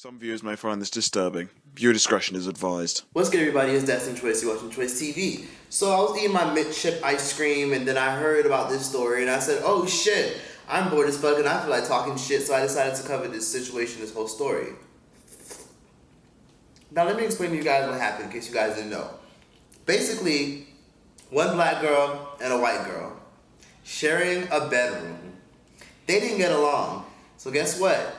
Some viewers may find this disturbing. Viewer discretion is advised. What's good, everybody? It's Destin Troyce. You're watching TROYCETV. So I was eating my mint-chip ice cream, and then I heard about this story, and I said, oh shit, I'm bored as fuck, and I feel like talking shit, so I decided to cover this situation, this whole story. Now let me explain to you guys what happened, in case you guys didn't know. Basically, one black girl and a white girl sharing a bedroom. They didn't get along. So guess what?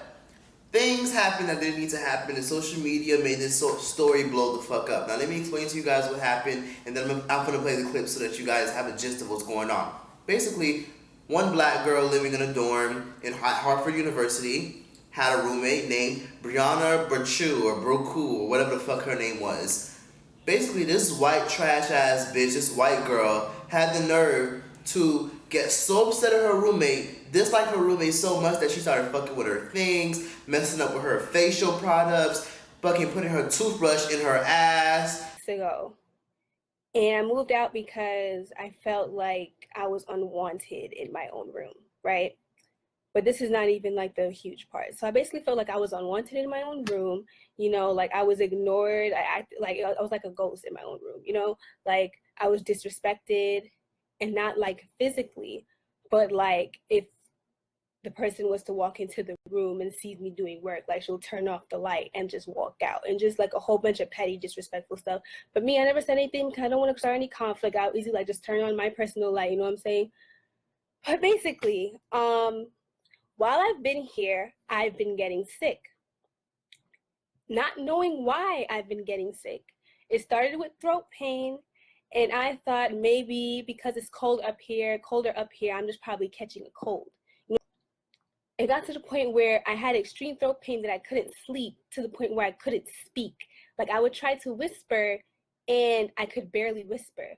Things happened that didn't need to happen, and social media made this story blow the fuck up. Now let me explain to you guys what happened, and then I'm gonna play the clip so that you guys have a gist of what's going on. Basically, one black girl living in a dorm in Hartford University had a roommate named Brianna, Brochu, or Brochu, or whatever the fuck her name was. Basically, this white trash ass bitch, this white girl, had the nerve to get so upset at her roommate, dislike her roommate so much that she started fucking with her things, messing up with her facial products, fucking putting her toothbrush in her ass. Ago. And I moved out because I felt like I was unwanted in my own room, right? But this is not even like the huge part. So I basically felt like I was unwanted in my own room, you know, like I was ignored. I was like a ghost in my own room, you know, like I was disrespected, and not like physically, but like if the person was to walk into the room and sees me doing work, like she'll turn off the light and just walk out, and just like a whole bunch of petty, disrespectful stuff. But me, I never said anything because I don't want to start any conflict. I'll easily like just turn on my personal light, you know what I'm saying? But basically, while I've been here, I've been getting sick. Not knowing why I've been getting sick. It started with throat pain, and I thought maybe because it's colder up here, I'm just probably catching a cold. You know, it got to the point where I had extreme throat pain that I couldn't sleep, to the point where I couldn't speak. Like I would try to whisper and I could barely whisper,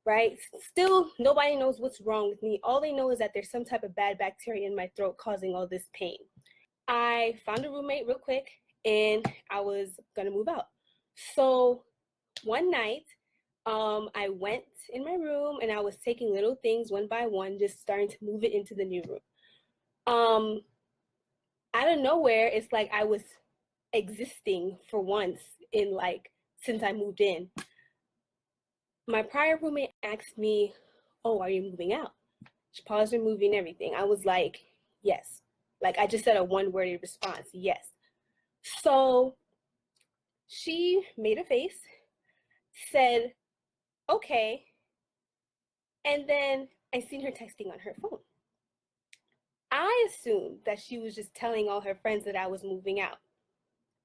right? Still, nobody knows what's wrong with me. All they know is that there's some type of bad bacteria in my throat causing all this pain. I found a roommate real quick, and I was gonna move out. So one night, I went in my room and I was taking little things one by one, just starting to move it into the new room. Out of nowhere, it's like I was existing for once in like, since I moved in. My prior roommate asked me, oh, are you moving out? She paused her movie and everything. I was like, yes. Like I just said a one-worded response, yes. So she made a face, said, okay, and then I seen her texting on her phone. I assumed that she was just telling all her friends that I was moving out.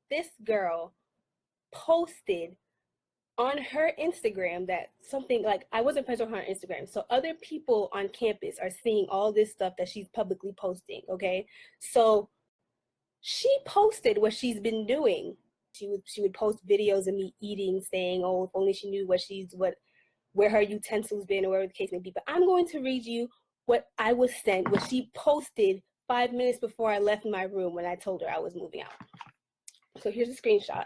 This girl posted on her Instagram that something, like I wasn't friends with her on Instagram, so other people on campus are seeing all this stuff that she's publicly posting, okay? So she posted what she's been doing. She would post videos of me eating, saying, oh, if only she knew where her utensils been, or whatever the case may be. But I'm going to read you what I was sent, what she posted 5 minutes before I left my room when I told her I was moving out. So here's a screenshot.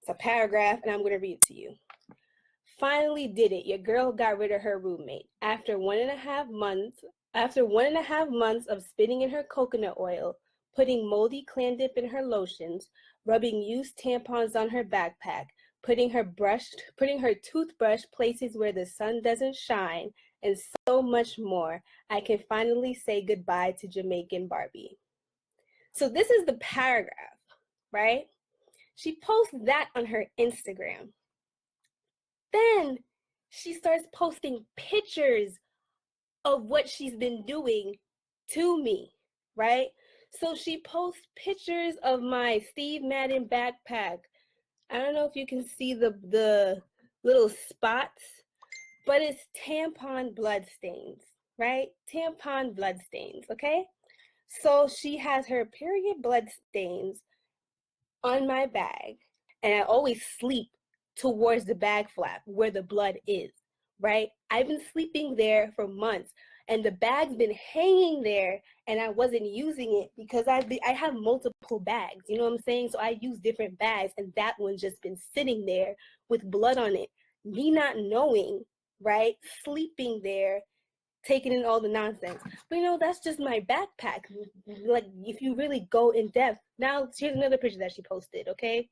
It's a paragraph, and I'm going to read it to you. Finally did it. Your girl got rid of her roommate. After 1.5 months of spitting in her coconut oil, putting moldy clan dip in her lotions, rubbing used tampons on her backpack, putting her toothbrush places where the sun doesn't shine, and so much more, I can finally say goodbye to Jamaican Barbie. So this is the paragraph, right? She posts that on her Instagram. Then she starts posting pictures of what she's been doing to me, right? So she posts pictures of my Steve Madden backpack. I don't know if you can see the little spots, but it's tampon blood stains, right? Tampon blood stains, okay? So she has her period blood stains on my bag, and I always sleep towards the bag flap where the blood is, right? I've been sleeping there for months, and the bag's been hanging there, and I wasn't using it because I have multiple bags, you know what I'm saying? So I use different bags, and that one's just been sitting there with blood on it. Me not knowing, right? Sleeping there, taking in all the nonsense. But you know, that's just my backpack. Like, if you really go in depth. Now, here's another picture that she posted, okay?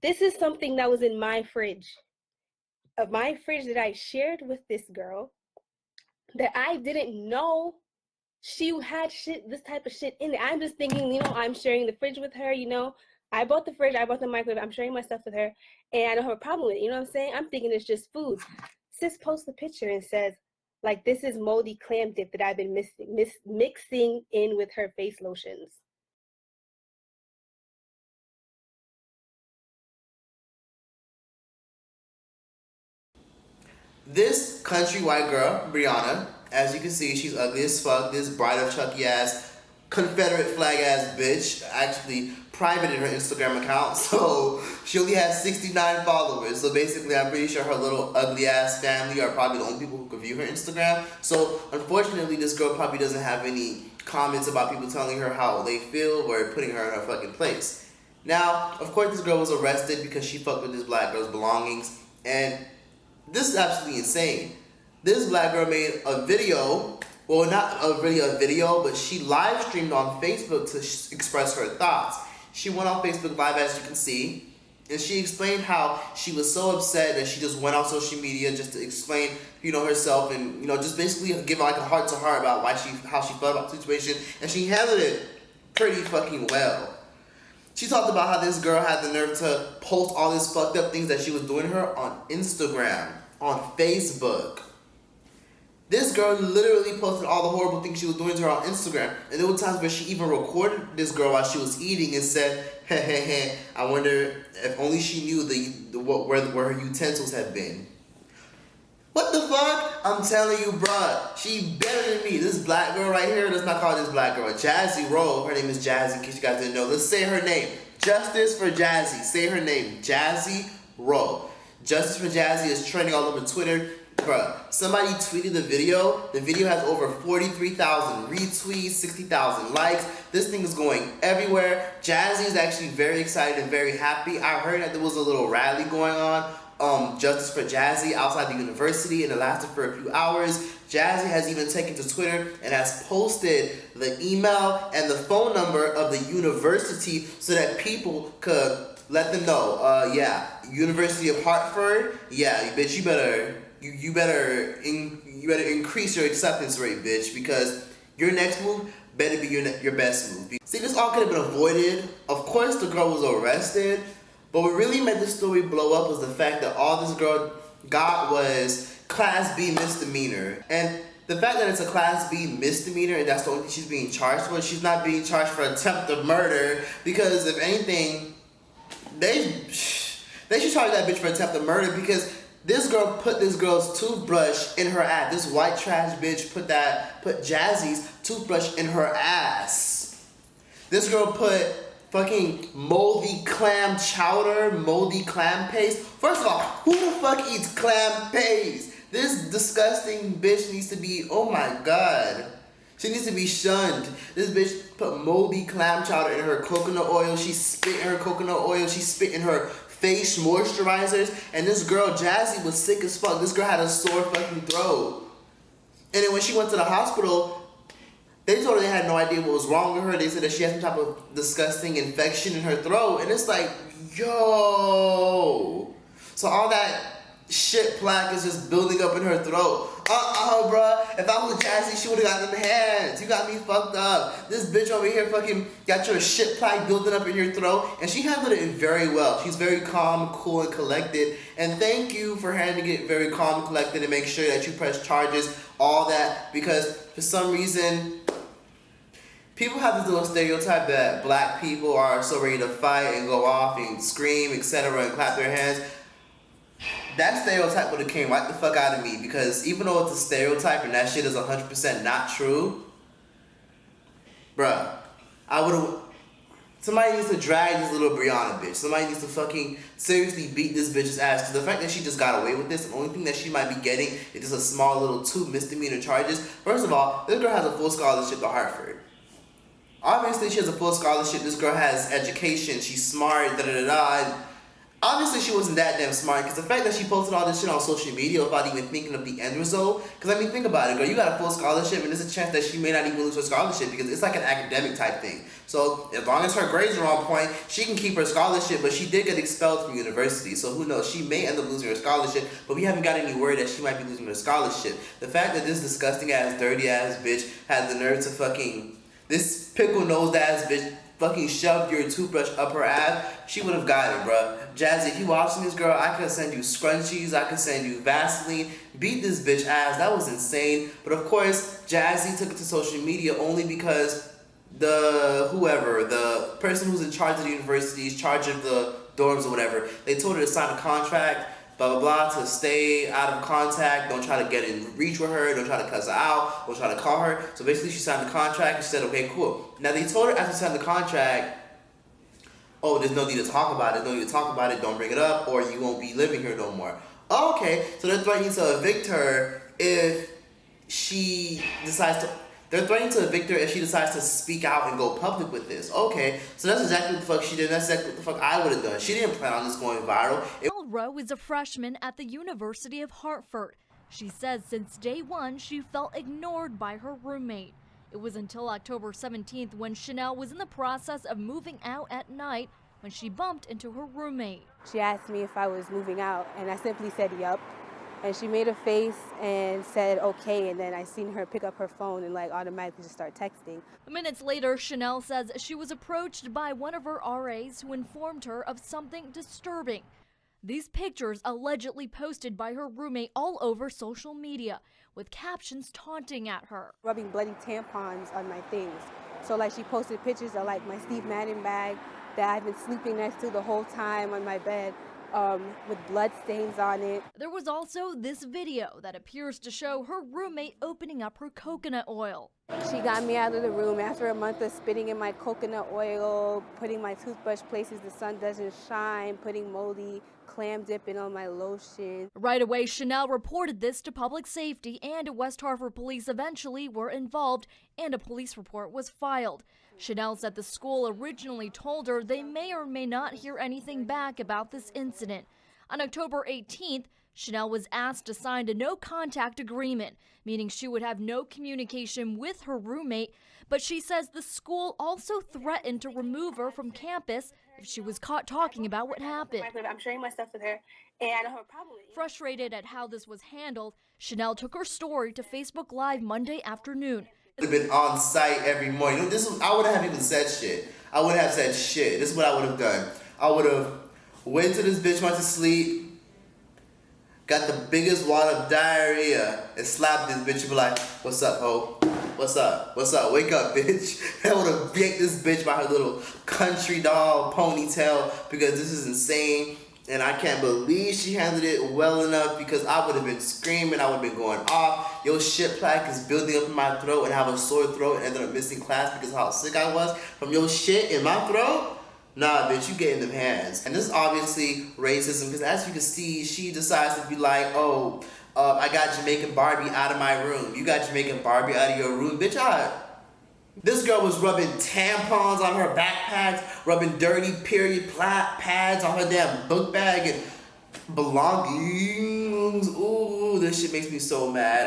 This is something that was in my fridge. Of my fridge that I shared with this girl that I didn't know she had this type of shit in it. I'm just thinking, you know, I'm sharing the fridge with her, you know. I bought the fridge, I bought the microwave, I'm sharing my stuff with her, and I don't have a problem with it, you know what I'm saying? I'm thinking it's just food. Sis posts a picture and says, like, this is moldy clam dip that I've been mixing in with her face lotions. This country white girl, Brianna, as you can see, she's ugly as fuck. This bride of Chucky ass, Confederate flag ass bitch actually privated her Instagram account, so she only has 69 followers. So basically, I'm pretty sure her little ugly ass family are probably the only people who can view her Instagram. So unfortunately, this girl probably doesn't have any comments about people telling her how they feel or putting her in her fucking place. Now, of course, this girl was arrested because she fucked with this black girl's belongings, and this is absolutely insane. This black girl made a video, well, not a video, but she live streamed on Facebook to express her thoughts. She went on Facebook Live, as you can see, and she explained how she was so upset that she just went on social media just to explain, you know, herself and, you know, just basically give like a heart to heart about how she felt about the situation, and she handled it pretty fucking well. She talked about how this girl had the nerve to post all these fucked up things that she was doing to her on Instagram, on Facebook. This girl literally posted all the horrible things she was doing to her on Instagram. And there were times where she even recorded this girl while she was eating and said, hey, I wonder if only she knew where her utensils had been. What the fuck? I'm telling you, bruh, she better than me. This black girl right here, let's not call this black girl Jazzy Rowe. Her name is Jazzy, in case you guys didn't know. Let's say her name. Justice for Jazzy. Say her name. Jazzy Rowe. Justice for Jazzy is trending all over Twitter. Bruh, somebody tweeted the video. The video has over 43,000 retweets, 60,000 likes. This thing is going everywhere. Jazzy is actually very excited and very happy. I heard that there was a little rally going on. Justice for Jazzy outside the university, and it lasted for a few hours. Jazzy has even taken to Twitter and has posted the email and the phone number of the university so that people could let them know. Yeah, University of Hartford. Yeah, bitch, you better increase your acceptance rate, bitch, because your next move better be your best move. See, this all could have been avoided. Of course, the girl was arrested. But what really made this story blow up was the fact that all this girl got was Class B misdemeanor. And the fact that it's a Class B misdemeanor and that's the only thing she's being charged for, she's not being charged for attempted murder, because if anything, they should charge that bitch for attempted murder, because this girl put this girl's toothbrush in her ass. This white trash bitch put Jazzy's toothbrush in her ass. This girl put fucking moldy clam chowder, moldy clam paste. First of all, who the fuck eats clam paste? This disgusting bitch needs to be, oh my god. She needs to be shunned. This bitch put moldy clam chowder in her coconut oil. She spit in her coconut oil. She spit in her face moisturizers. And this girl, Jazzy, was sick as fuck. This girl had a sore fucking throat. And then when she went to the hospital, they told her they had no idea what was wrong with her. They said that she had some type of disgusting infection in her throat. And it's like, yo. So all that shit plaque is just building up in her throat. Bruh. If I was Jazzy, she would have got them hands. You got me fucked up. This bitch over here fucking got your shit plaque building up in your throat. And she handled it very well. She's very calm, cool, and collected. And thank you for handling it very calm and collected and make sure that you press charges, all that. Because for some reason, people have this little stereotype that black people are so ready to fight and go off and scream, etc., and clap their hands. That stereotype would have came right the fuck out of me, because even though it's a stereotype and that shit is 100% not true, bruh, somebody needs to drag this little Brianna bitch. Somebody needs to fucking seriously beat this bitch's ass, because the fact that she just got away with this, the only thing that she might be getting is just a small little 2 misdemeanor charges. First of all, this girl has a full scholarship to Hartford. Obviously, she has a full scholarship. This girl has education. She's smart, da-da-da-da. Obviously, she wasn't that damn smart, because the fact that she posted all this shit on social media without even thinking of the end result, because I mean, think about it, girl, you got a full scholarship, and there's a chance that she may not even lose her scholarship, because it's like an academic type thing. So, as long as her grades are on point, she can keep her scholarship, but she did get expelled from university, so who knows, she may end up losing her scholarship, but we haven't got any word that she might be losing her scholarship. The fact that this disgusting ass, dirty ass bitch had the nerve to fucking, this pickle-nosed ass bitch fucking shoved your toothbrush up her ass, she would have got it, bruh. Jazzy, if you watching this, girl, I could send you scrunchies, I could send you Vaseline, beat this bitch ass, that was insane. But of course, Jazzy took it to social media only because the person who's in charge of the university, in charge of the dorms or whatever, they told her to sign a contract, blah, blah, blah, to stay out of contact, don't try to get in reach with her, don't try to cuss her out, don't try to call her. So basically she signed the contract and she said, okay, cool. Now they told her after she signed the contract, oh, there's no need to talk about it, don't bring it up, or you won't be living here no more. Oh, okay, so they're threatening to evict her if she decides to, to speak out and go public with this. Okay, so that's exactly what the fuck she did. That's exactly what the fuck I would have done. She didn't plan on this going viral. Rowe is a freshman at the University of Hartford. She says since day one, she felt ignored by her roommate. It was until October 17th when Chanel was in the process of moving out at night when she bumped into her roommate. She asked me if I was moving out, and I simply said yup. And she made a face and said okay, and then I seen her pick up her phone and like automatically just start texting. Minutes later, Chanel says she was approached by one of her RAs who informed her of something disturbing. These pictures allegedly posted by her roommate all over social media with captions taunting at her. Rubbing bloody tampons on my things. So like she posted pictures of like my Steve Madden bag that I've been sleeping next to the whole time on my bed. With blood stains on it. There was also this video that appears to show her roommate opening up her coconut oil. She got me out of the room after a month of spitting in my coconut oil, putting my toothbrush places the sun doesn't shine, putting moldy clam dipping on my lotion. Right away, Chanel reported this to public safety, and West Hartford police eventually were involved, and a police report was filed. Chanel said the school originally told her they may or may not hear anything back about this incident. On October 18th, Chanel was asked to sign a no-contact agreement, meaning she would have no communication with her roommate, but she says the school also threatened to remove her from campus if she was caught talking about what happened. I'm sharing my stuff with her, and I don't have a problem. Frustrated at how this was handled, Chanel took her story to Facebook Live Monday afternoon. Would have been on site every morning. You know, I wouldn't have even said shit. I wouldn't have said shit. This is what I would have done. I would have went to this bitch, went to sleep, got the biggest wad of diarrhea, and slapped this bitch and be like, what's up, ho? What's up? What's up? Wake up, bitch. I would have yanked this bitch by her little country doll ponytail because this is insane. And I can't believe she handled it well enough because I would have been screaming, I would have been going off. Your shit plaque is building up in my throat and I have a sore throat and ended up missing class because of how sick I was from your shit in my throat. Nah, bitch, you get in them hands. And this is obviously racism because as you can see, she decides to be like, oh, I got Jamaican Barbie out of my room. You got Jamaican Barbie out of your room, bitch. This girl was rubbing tampons on her backpacks, rubbing dirty period pads on her damn book bag and belongings. Ooh, this shit makes me so mad.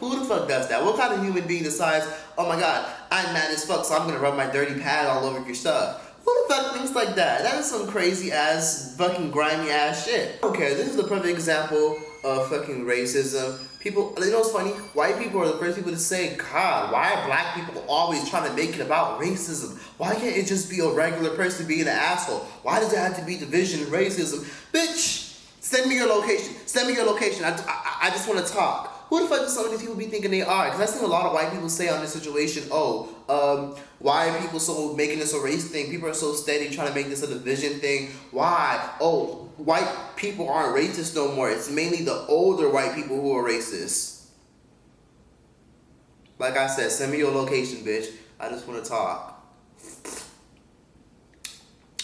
Who the fuck does that? What kind of human being decides, oh my god, I'm mad as fuck, so I'm gonna rub my dirty pad all over your stuff? Who the fuck thinks like that? That is some crazy ass, fucking grimy ass shit. Okay, this is the perfect example of fucking racism. People, you know what's funny? White people are the first people to say, God, why are black people always trying to make it about racism? Why can't it just be a regular person being an asshole? Why does it have to be division and racism? Bitch, send me your location. Send me your location. I just want to talk. Who the fuck do some of these people be thinking they are? Because I've seen a lot of white people say on this situation, why are people so making this a race thing? People are so steady trying to make this a division thing. Why? Oh, white people aren't racist no more. It's mainly the older white people who are racist. Like I said, send me your location, bitch. I just want to talk.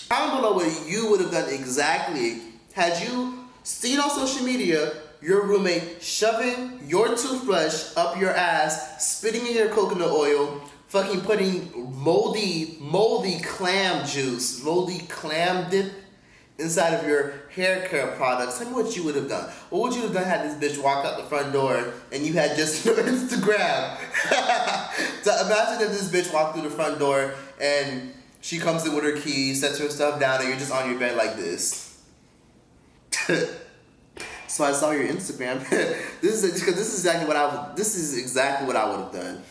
I don't know what you would have done exactly had you seen on social media your roommate shoving your toothbrush up your ass, spitting in your coconut oil, fucking putting moldy clam juice, moldy clam dip inside of your hair care products, tell me what you would have done. What would you have done had this bitch walk out the front door and you had just your Instagram? So imagine if this bitch walked through the front door and she comes in with her keys, sets her stuff down, and you're just on your bed like this. So I saw your Instagram. This is exactly what I would have done.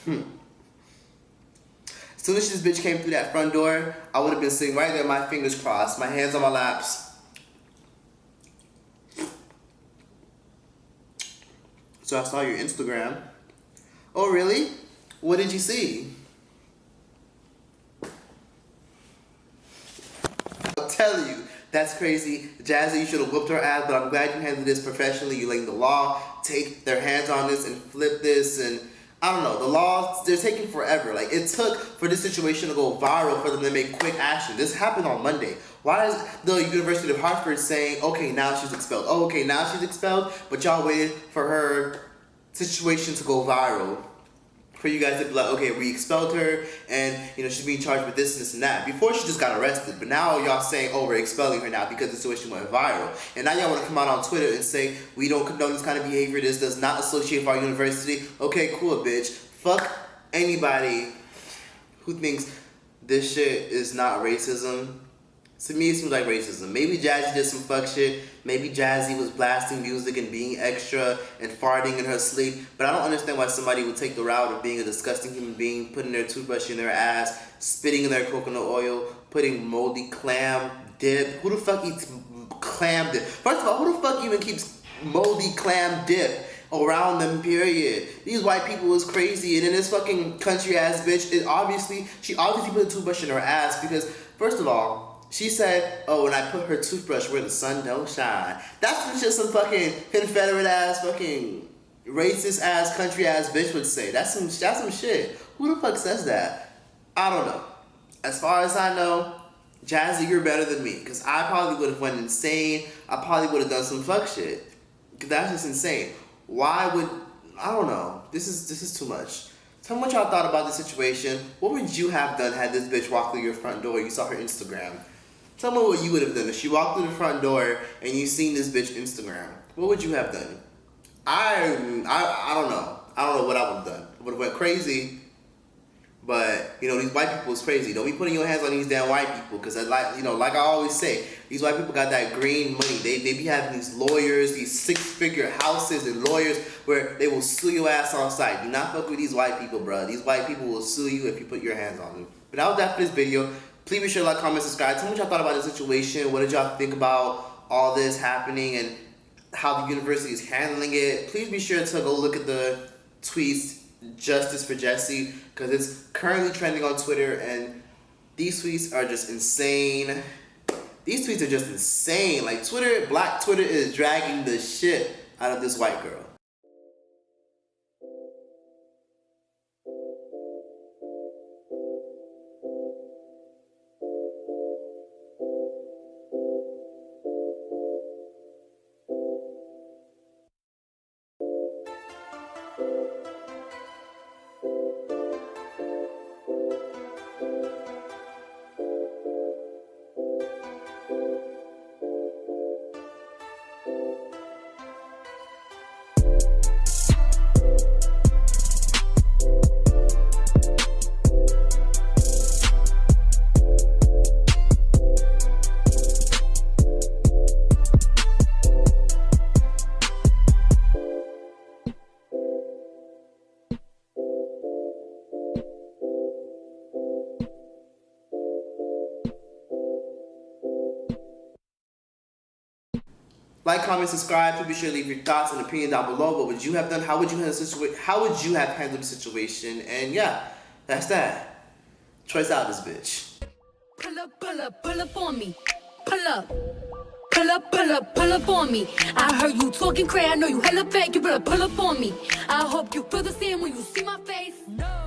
As soon as this bitch came through that front door, I would have been sitting right there, my fingers crossed, my hands on my laps. So I saw your Instagram. Oh, really? What did you see? I'll tell you, that's crazy. Jazzy, you should have whooped her ass, but I'm glad you handled this professionally. You letting the law take their hands on this and flip this, and I don't know, the law, they're taking forever. Like, it took for this situation to go viral for them to make quick action. This happened on Monday. Why is the University of Hartford saying, okay, now she's expelled? Oh, okay, now she's expelled, but y'all waited for her situation to go viral for you guys to be like, okay, we expelled her, and you know she's being charged with this, this, and that. Before she just got arrested, but now y'all saying, oh, we're expelling her now because the situation went viral. And now y'all want to come out on Twitter and say, we don't condone this kind of behavior, this does not associate with our university. Okay, cool, bitch. Fuck anybody who thinks this shit is not racism. To me, it seems like racism. Maybe Jazzy did some fuck shit. Maybe Jazzy was blasting music and being extra and farting in her sleep. But I don't understand why somebody would take the route of being a disgusting human being, putting their toothbrush in their ass, spitting in their coconut oil, putting moldy clam dip. Who the fuck eats clam dip? First of all, who the fuck even keeps moldy clam dip around them, period? These white people is crazy. And in this fucking country ass bitch, she obviously put a toothbrush in her ass because, first of all, she said, oh, when I put her toothbrush where the sun don't shine. That's just some fucking Confederate ass, fucking racist ass, country ass bitch would say. That's some shit. Who the fuck says that? I don't know. As far as I know, Jazzy, you're better than me. Because I probably would have went insane. I probably would have done some fuck shit. Because that's just insane. I don't know. This is too much. Tell me what y'all thought about the situation. What would you have done had this bitch walk through your front door and you saw her Instagram? Tell me what you would have done if she walked through the front door and you seen this bitch Instagram. What would you have done? I don't know. I don't know what I would have done. I would have went crazy. But, you know, these white people is crazy. Don't be putting your hands on these damn white people. Because, like I always say, these white people got that green money. They be having these lawyers, these six-figure houses and lawyers where they will sue your ass on site. Do not fuck with these white people, bro. These white people will sue you if you put your hands on them. But that was that for this video. Please be sure to like, comment, subscribe. Tell me what y'all thought about the situation. What did y'all think about all this happening and how the university is handling it? Please be sure to go look at the tweets, Justice for Jesse, because it's currently trending on Twitter, and these tweets are just insane. These tweets are just insane. Like, Black Twitter is dragging the shit out of this white girl. Like, comment, subscribe. Please be sure to leave your thoughts and opinion down below. What would you have done? How would you handle the situation? How would you have handled the situation? And yeah, that's that. Troyce out this bitch. Pull up on me. Pull up on me. I heard you talking crazy. I know you hella fake. You better pull up on me. I hope you feel the same when you see my face. No.